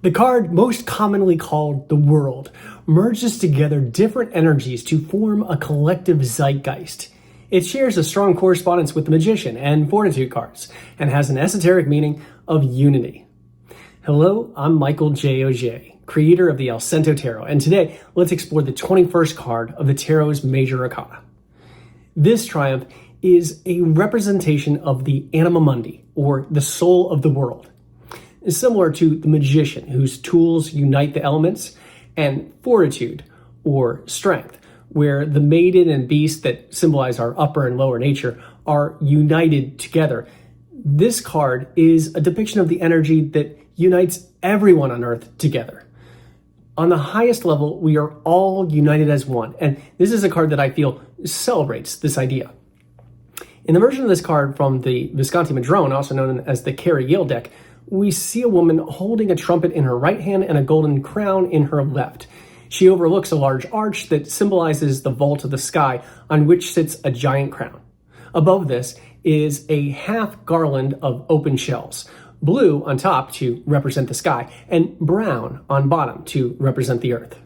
The card, most commonly called the World, merges together different energies to form a collective zeitgeist. It shares a strong correspondence with the Magician and Fortitude cards, and has an esoteric meaning of unity. Hello, I'm Michael J. Auger, creator of the Allcento Tarot, and today let's explore the 21st card of the Tarot's Major Arcana. This triumph is a representation of the anima mundi, or the soul of the world. It's similar to the Magician, whose tools unite the elements, and Fortitude, or strength, where the maiden and beast that symbolize our upper and lower nature are united together. This card is a depiction of the energy that unites everyone on Earth together. On the highest level, we are all united as one, and this is a card that I feel celebrates this idea. In the version of this card from the Visconti Madrone, also known as the Carrie Yale deck, we see a woman holding a trumpet in her right hand and a golden crown in her left. She overlooks a large arch that symbolizes the vault of the sky on which sits a giant crown. Above this is a half garland of open shells, blue on top to represent the sky, and brown on bottom to represent the earth.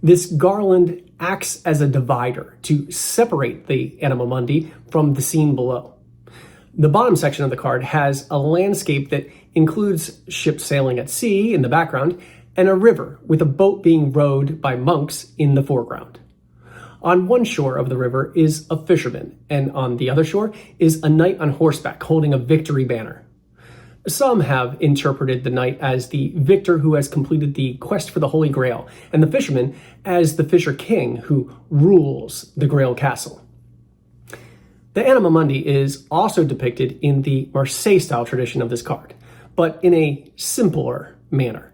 This garland acts as a divider to separate the anima mundi from the scene below. The bottom section of the card has a landscape that includes ships sailing at sea in the background and a river with a boat being rowed by monks in the foreground. On one shore of the river is a fisherman, and on the other shore is a knight on horseback holding a victory banner. Some have interpreted the knight as the victor who has completed the quest for the Holy Grail, and the fisherman as the Fisher King who rules the Grail Castle. The anima mundi is also depicted in the Marseille style tradition of this card, but in a simpler manner.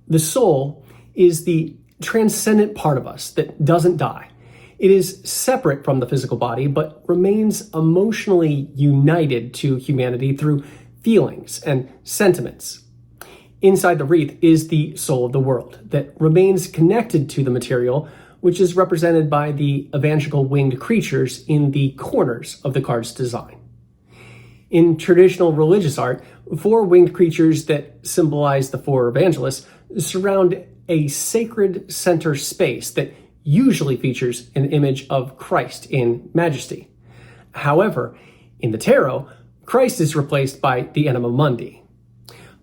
The soul is the transcendent part of us that doesn't die. It is separate from the physical body, but remains emotionally united to humanity through feelings and sentiments. Inside the wreath is the soul of the world that remains connected to the material, which is represented by the evangelical winged creatures in the corners of the card's design. In traditional religious art, 4 winged creatures that symbolize the 4 evangelists surround a sacred center space that usually features an image of Christ in majesty. However, in the tarot, Christ is replaced by the anima mundi.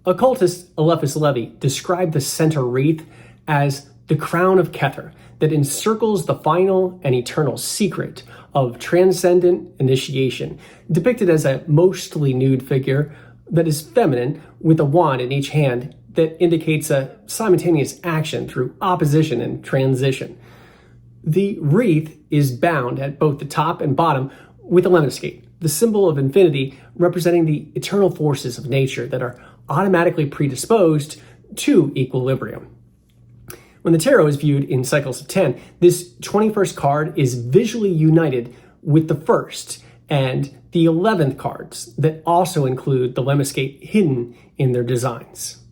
Occultist Eliphas Levi described the center wreath as the crown of Kether that encircles the final and eternal secret of transcendent initiation, depicted as a mostly nude figure that is feminine with a wand in each hand that indicates a simultaneous action through opposition and transition. The wreath is bound at both the top and bottom with a lemniscate, the symbol of infinity representing the eternal forces of nature that are automatically predisposed to equilibrium. When the tarot is viewed in cycles of 10, this 21st card is visually united with the first and the 11th cards that also include the lemniscate hidden in their designs.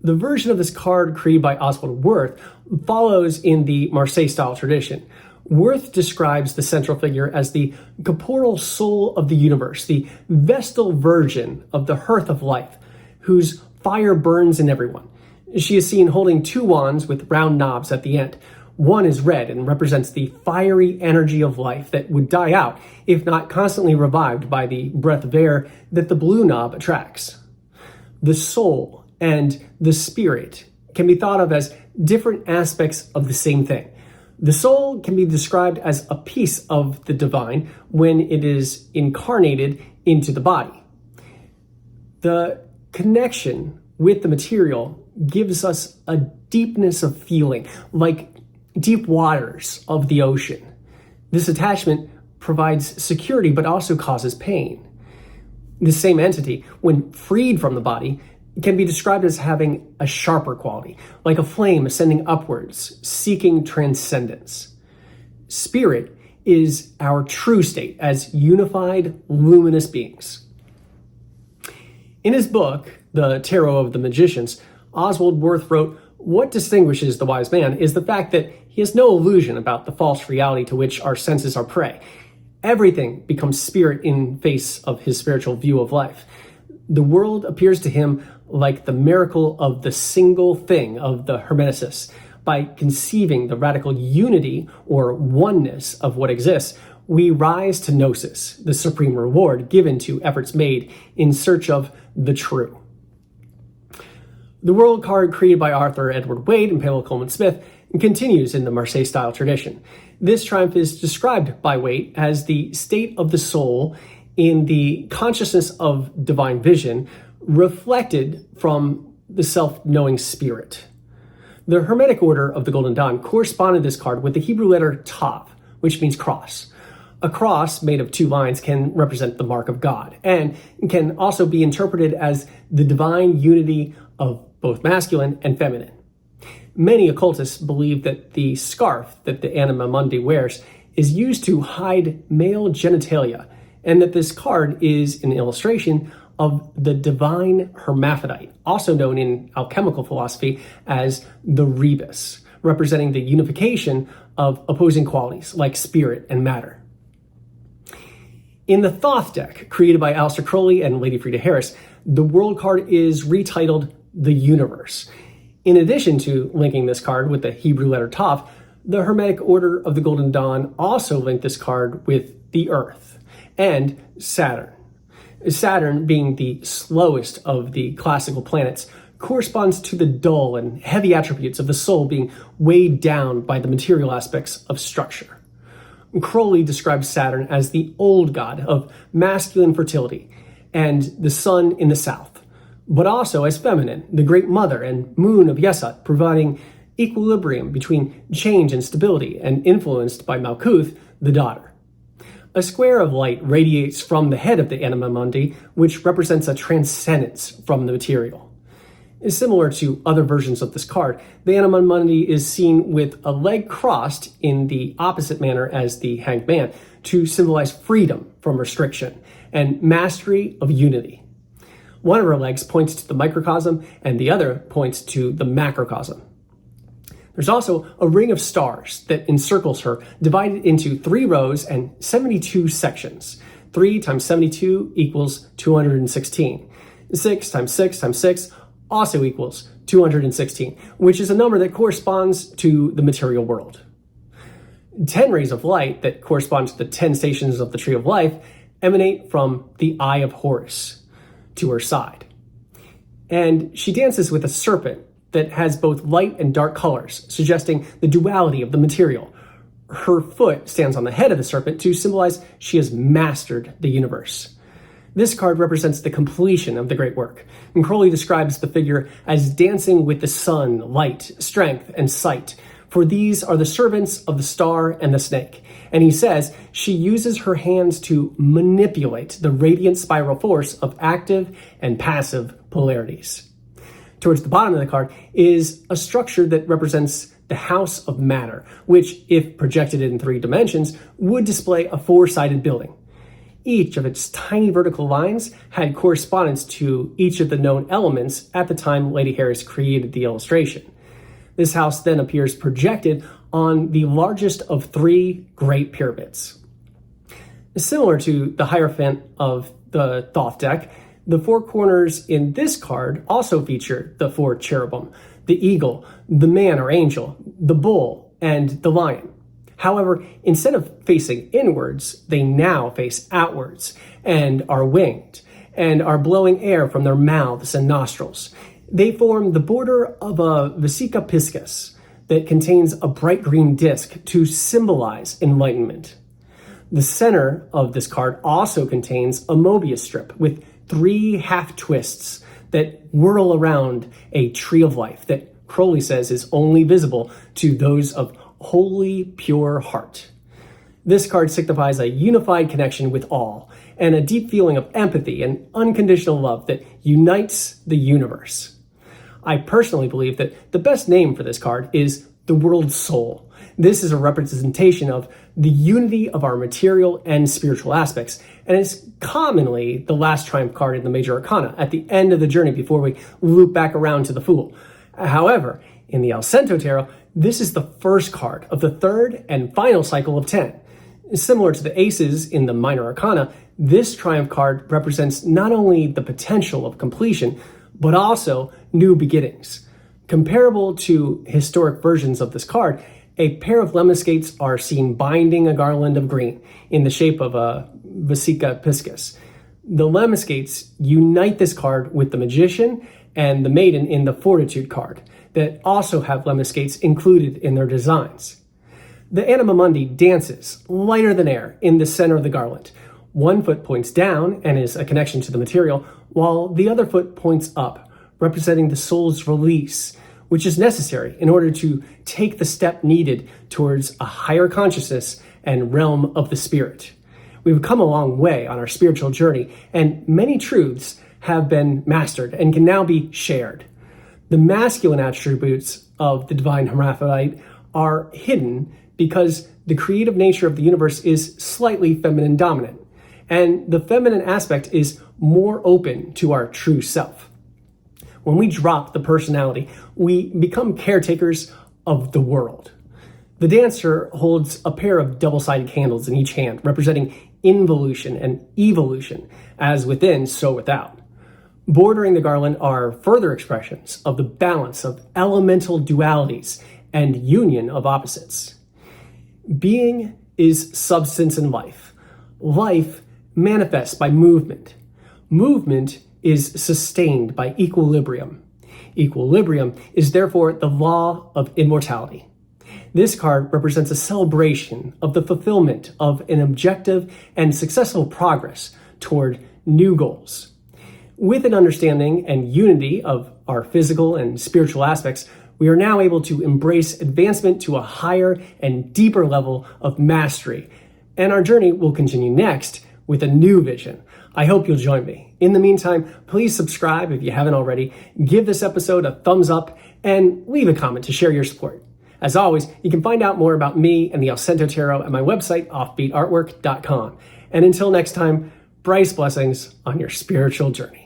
The version of this card created by Oswald Wirth follows in the Marseille style tradition. Wirth describes the central figure as the corporeal soul of the universe, the vestal virgin of the hearth of life, whose fire burns in everyone. She is seen holding 2 wands with round knobs at the end. One is red and represents the fiery energy of life that would die out if not constantly revived by the breath of air that the blue knob attracts. The soul and the spirit can be thought of as different aspects of the same thing. The soul can be described as a piece of the divine when it is incarnated into the body. The connection with the material gives us a deepness of feeling, like deep waters of the ocean. This attachment provides security but also causes pain. The same entity, when freed from the body, can be described as having a sharper quality, like a flame ascending upwards, seeking transcendence. Spirit is our true state as unified, luminous beings. In his book, The Tarot of the Magicians, Oswald Wirth wrote, "What distinguishes the wise man is the fact that he has no illusion about the false reality to which our senses are prey. Everything becomes spirit in face of his spiritual view of life. The world appears to him like the miracle of the single thing of the Hermeticists. By conceiving the radical unity or oneness of what exists, we rise to gnosis, the supreme reward given to efforts made in search of the true. The world card created by Arthur Edward Waite and Pamela Coleman Smith continues in the Marseille style tradition. This triumph is described by Waite as the state of the soul in the consciousness of divine vision reflected from the self-knowing spirit. The Hermetic order of the Golden Dawn corresponded this card with the Hebrew letter Thoth, which means cross. A cross made of two lines can represent the mark of God, and can also be interpreted as the divine unity of both masculine and feminine. Many occultists believe that the scarf that the Anima Mundi wears is used to hide male genitalia, and that this card is an illustration of the divine hermaphrodite, also known in alchemical philosophy as the rebus, representing the unification of opposing qualities like spirit and matter. In the Thoth deck, created by Aleister Crowley and Lady Frida Harris, the world card is retitled The Universe. In addition to linking this card with the Hebrew letter Thoth, the Hermetic Order of the Golden Dawn also linked this card with the Earth and Saturn. Saturn, being the slowest of the classical planets, corresponds to the dull and heavy attributes of the soul being weighed down by the material aspects of structure. Crowley describes Saturn as the old god of masculine fertility and the sun in the south, but also as feminine, the great mother and moon of Yesod, providing equilibrium between change and stability and influenced by Malkuth, the daughter. A square of light radiates from the head of the Anima Mundi, which represents a transcendence from the material. Similar to other versions of this card, the Anima Mundi is seen with a leg crossed in the opposite manner as the Hanged Man to symbolize freedom from restriction and mastery of unity. One of her legs points to the microcosm and the other points to the macrocosm. There's also a ring of stars that encircles her, divided into 3 rows and 72 sections. 3 times 72 equals 216. 6 times 6 times 6 also equals 216, which is a number that corresponds to the material world. 10 rays of light that correspond to the 10 stations of the Tree of Life emanate from the Eye of Horus to her side. And she dances with a serpent that has both light and dark colors, suggesting the duality of the material. Her foot stands on the head of the serpent to symbolize she has mastered the universe. This card represents the completion of the great work, and Crowley describes the figure as dancing with the sun, light, strength, and sight, for these are the servants of the star and the snake. And he says she uses her hands to manipulate the radiant spiral force of active and passive polarities. Towards the bottom of the card is a structure that represents the house of matter, which, if projected in 3 dimensions, would display a 4-sided building. Each of its tiny vertical lines had correspondence to each of the known elements at the time Lady Harris created the illustration. This house then appears projected on the largest of 3 great pyramids. Similar to the Hierophant of the Thoth deck, the 4 corners in this card also feature the 4 cherubim, the eagle, the man or angel, the bull, and the lion. However, instead of facing inwards, they now face outwards and are winged and are blowing air from their mouths and nostrils. They form the border of a vesica piscis that contains a bright green disc to symbolize enlightenment. The center of this card also contains a Mobius strip with 3 half twists that whirl around a tree of life that Crowley says is only visible to those of holy, pure heart. This card signifies a unified connection with all and a deep feeling of empathy and unconditional love that unites the universe. I personally believe that the best name for this card is the World Soul. This is a representation of the unity of our material and spiritual aspects, and it's commonly the last triumph card in the Major Arcana at the end of the journey before we loop back around to the Fool. However, in the Allcento Tarot, this is the first card of the 3rd and final cycle of 10. Similar to the Aces in the Minor Arcana, this triumph card represents not only the potential of completion, but also new beginnings. Comparable to historic versions of this card, a pair of lemon skates are seen binding a garland of green in the shape of a vesica piscis. The lemon skates unite this card with the Magician and the Maiden in the Fortitude card that also have lemon skates included in their designs. The Anima Mundi dances lighter than air in the center of the garland. One foot points down and is a connection to the material, while the other foot points up, representing the soul's release, which is necessary in order to take the step needed towards a higher consciousness and realm of the spirit. We've come a long way on our spiritual journey, and many truths have been mastered and can now be shared. The masculine attributes of the divine hermaphrodite are hidden because the creative nature of the universe is slightly feminine dominant, and the feminine aspect is more open to our true self. When we drop the personality, we become caretakers of the world. The dancer holds a pair of double-sided candles in each hand, representing involution and evolution, as within, so without. Bordering the garland are further expressions of the balance of elemental dualities and union of opposites. Being is substance in life. Life manifests by movement. Movement is sustained by equilibrium. Equilibrium is therefore the law of immortality. This card represents a celebration of the fulfillment of an objective and successful progress toward new goals. With an understanding and unity of our physical and spiritual aspects, we are now able to embrace advancement to a higher and deeper level of mastery. And our journey will continue next with a new vision. I hope you'll join me. In the meantime, please subscribe if you haven't already, give this episode a thumbs up, and leave a comment to share your support. As always, you can find out more about me and the Allcento Tarot at my website, offbeatartwork.com. And until next time, brightest blessings on your spiritual journey.